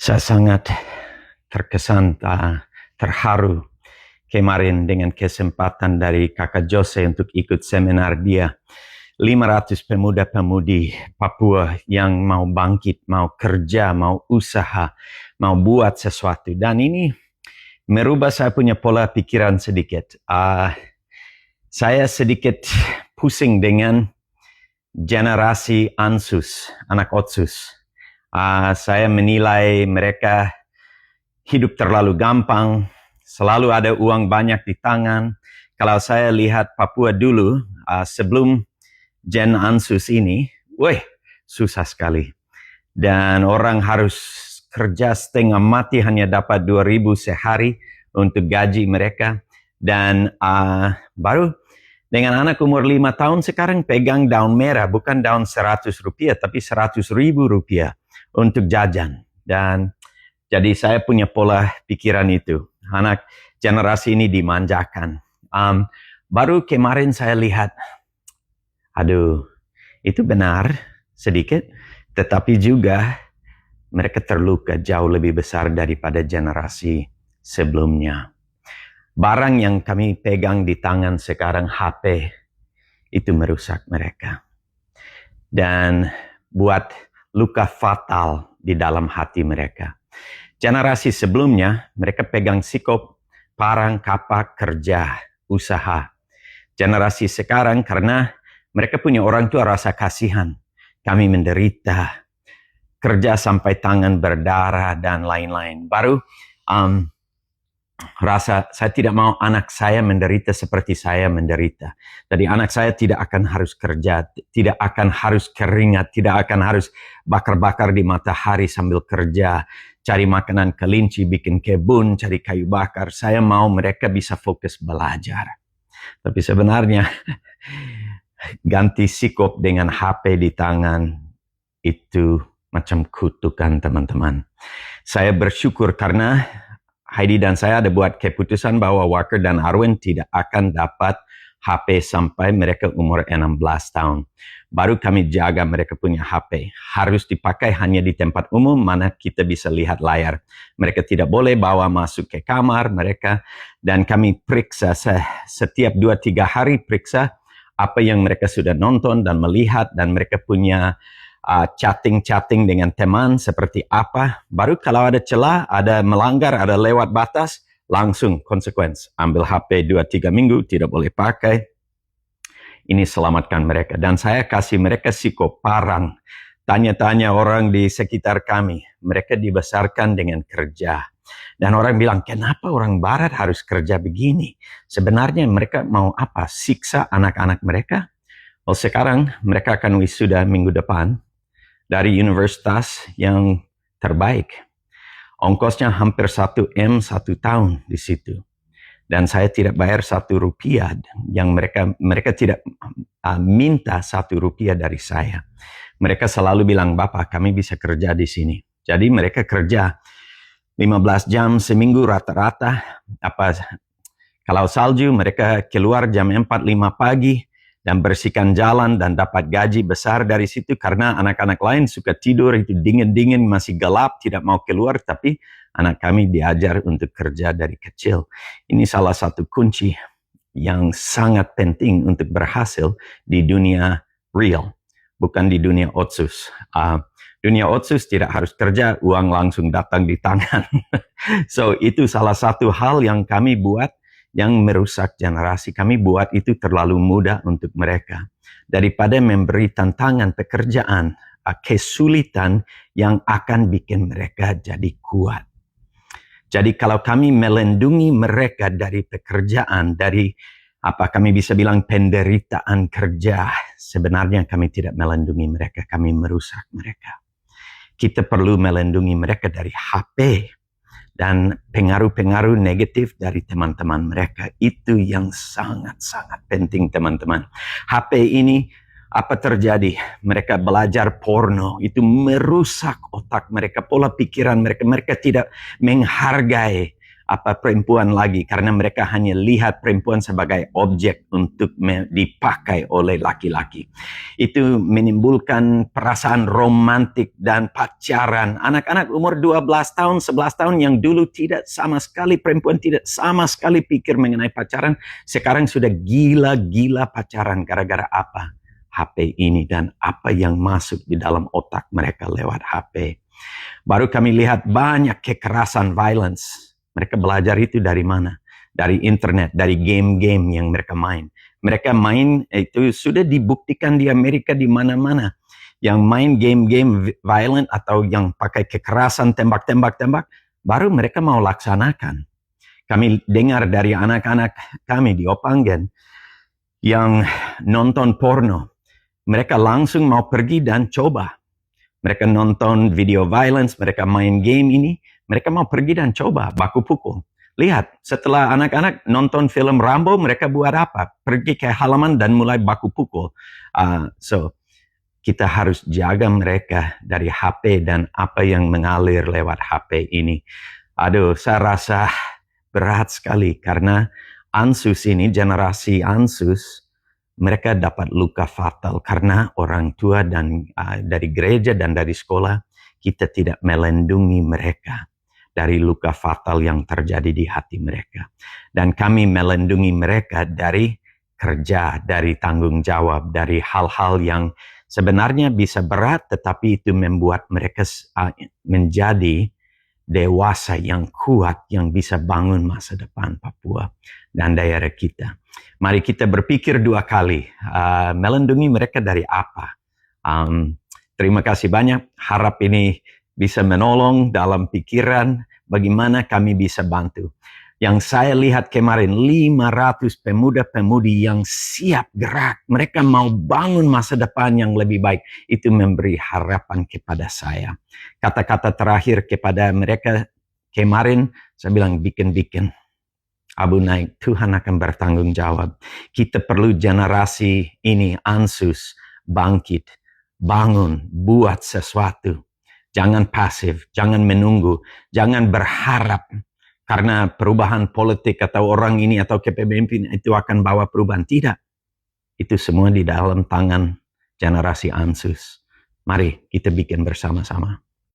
Saya sangat terkesan, terharu kemarin dengan kesempatan dari Kakak Jose untuk ikut seminar dia. 500 pemuda-pemudi Papua yang mau bangkit, mau kerja, mau usaha, mau buat sesuatu. Dan ini merubah saya punya pola pikiran sedikit. Saya sedikit pusing dengan generasi Ansus, anak Otsus. Saya menilai mereka hidup terlalu gampang, selalu ada uang banyak di tangan. Kalau saya lihat Papua dulu, sebelum Gen Ansus ini, susah sekali. Dan orang harus kerja setengah mati hanya dapat 2.000 sehari untuk gaji mereka. Dan baru dengan anak umur 5 tahun sekarang pegang daun merah, bukan daun 100 rupiah, tapi 100.000 rupiah untuk jajan. Dan jadi saya punya pola pikiran itu. Anak generasi ini dimanjakan. Baru kemarin saya lihat, itu benar sedikit, tetapi juga mereka terluka jauh lebih besar daripada generasi sebelumnya. Barang yang kami pegang di tangan sekarang, HP, itu merusak mereka. Dan buat luka fatal di dalam hati mereka. Generasi sebelumnya, mereka pegang sikop, parang, kapak, kerja, usaha. Generasi sekarang, karena mereka punya orang tua rasa kasihan. Kami menderita, kerja sampai tangan berdarah, dan lain-lain. Baru rasa saya tidak mau anak saya menderita seperti saya menderita. Jadi anak saya tidak akan harus kerja, tidak akan harus keringat, tidak akan harus bakar-bakar di matahari sambil kerja, cari makanan kelinci, bikin kebun, cari kayu bakar. Saya mau mereka bisa fokus belajar. Tapi sebenarnya ganti sikop dengan HP di tangan itu macam kutukan, teman-teman. Saya bersyukur karena Heidi dan saya ada buat keputusan bahwa Walker dan Arwen tidak akan dapat HP sampai mereka umur 16 tahun. Baru kami jaga mereka punya HP. Harus dipakai hanya di tempat umum mana kita bisa lihat layar. Mereka tidak boleh bawa masuk ke kamar mereka. Dan kami periksa setiap 2-3 hari periksa apa yang mereka sudah nonton dan melihat. Dan mereka punya chatting dengan teman seperti apa. Baru kalau ada celah, ada melanggar, ada lewat batas, langsung konsekuensi. Ambil HP 2-3 minggu, tidak boleh pakai. Ini selamatkan mereka. Dan saya kasih mereka sikop, parang. Tanya-tanya orang di sekitar kami. Mereka dibesarkan dengan kerja. Dan orang bilang, kenapa orang barat harus kerja begini? Sebenarnya mereka mau apa? Siksa anak-anak mereka? Well, sekarang mereka akan wisuda minggu depan dari universitas yang terbaik. Ongkosnya hampir 1 M 1 tahun di situ. Dan saya tidak bayar 1 rupiah. Yang mereka tidak minta 1 rupiah dari saya. Mereka selalu bilang, Bapak, kami bisa kerja di sini. Jadi mereka kerja 15 jam seminggu rata-rata. Kalau salju, mereka keluar jam 4-5 pagi. Dan bersihkan jalan dan dapat gaji besar dari situ karena anak-anak lain suka tidur, itu dingin-dingin, masih gelap, tidak mau keluar, tapi anak kami diajar untuk kerja dari kecil. Ini salah satu kunci yang sangat penting untuk berhasil di dunia real, bukan di dunia otsus. Dunia otsus tidak harus kerja, uang langsung datang di tangan. So, itu salah satu hal yang kami buat yang merusak generasi. Kami buat itu terlalu mudah untuk mereka. Daripada memberi tantangan pekerjaan, kesulitan yang akan bikin mereka jadi kuat. Jadi kalau kami melindungi mereka dari pekerjaan, dari kami bisa bilang penderitaan kerja, sebenarnya kami tidak melindungi mereka, kami merusak mereka. Kita perlu melindungi mereka dari HP, dan pengaruh-pengaruh negatif dari teman-teman mereka. Itu yang sangat-sangat penting, teman-teman. HP ini, apa terjadi? Mereka belajar porno. Itu merusak otak mereka, pola pikiran mereka. Mereka tidak menghargai apa perempuan lagi, karena mereka hanya lihat perempuan sebagai objek untuk dipakai oleh laki-laki. Itu menimbulkan perasaan romantik dan pacaran. Anak-anak umur 12 tahun, 11 tahun yang dulu tidak sama sekali, perempuan tidak sama sekali pikir mengenai pacaran, sekarang sudah gila-gila pacaran gara-gara apa? HP ini dan apa yang masuk di dalam otak mereka lewat HP. Baru kami lihat banyak kekerasan, violence. Mereka belajar itu dari mana? Dari internet, dari game-game yang mereka main. Mereka main itu sudah dibuktikan di Amerika di mana-mana. Yang main game-game violent atau yang pakai kekerasan, tembak-tembak, baru mereka mau laksanakan. Kami dengar dari anak-anak kami di Opanggen yang nonton porno. Mereka langsung mau pergi dan coba. Mereka nonton video violence, mereka main game ini, mereka mau pergi dan coba baku pukul. Lihat, setelah anak-anak nonton film Rambo, mereka buat apa? Pergi ke halaman dan mulai baku pukul. So, kita harus jaga mereka dari HP dan apa yang mengalir lewat HP ini. Aduh, saya rasa berat sekali karena Ansus ini, generasi Ansus, mereka dapat luka fatal karena orang tua dan dari gereja dan dari sekolah kita tidak melindungi mereka dari luka fatal yang terjadi di hati mereka. Dan kami melindungi mereka dari kerja, dari tanggung jawab, dari hal-hal yang sebenarnya bisa berat tetapi itu membuat mereka menjadi dewasa yang kuat yang bisa bangun masa depan Papua dan daerah kita. Mari kita berpikir dua kali, melindungi mereka dari apa. Terima kasih banyak, harap ini bisa menolong dalam pikiran bagaimana kami bisa bantu. Yang saya lihat kemarin, 500 pemuda-pemudi yang siap gerak. Mereka mau bangun masa depan yang lebih baik. Itu memberi harapan kepada saya. Kata-kata terakhir kepada mereka kemarin, saya bilang bikin-bikin. Abu naik, Tuhan akan bertanggung jawab. Kita perlu generasi ini, Ansus, bangkit, bangun, buat sesuatu. Jangan pasif, jangan menunggu, jangan berharap. Karena perubahan politik atau orang ini atau kepemimpinan itu akan bawa perubahan. Tidak. Itu semua di dalam tangan generasi Ansus. Mari kita bikin bersama-sama.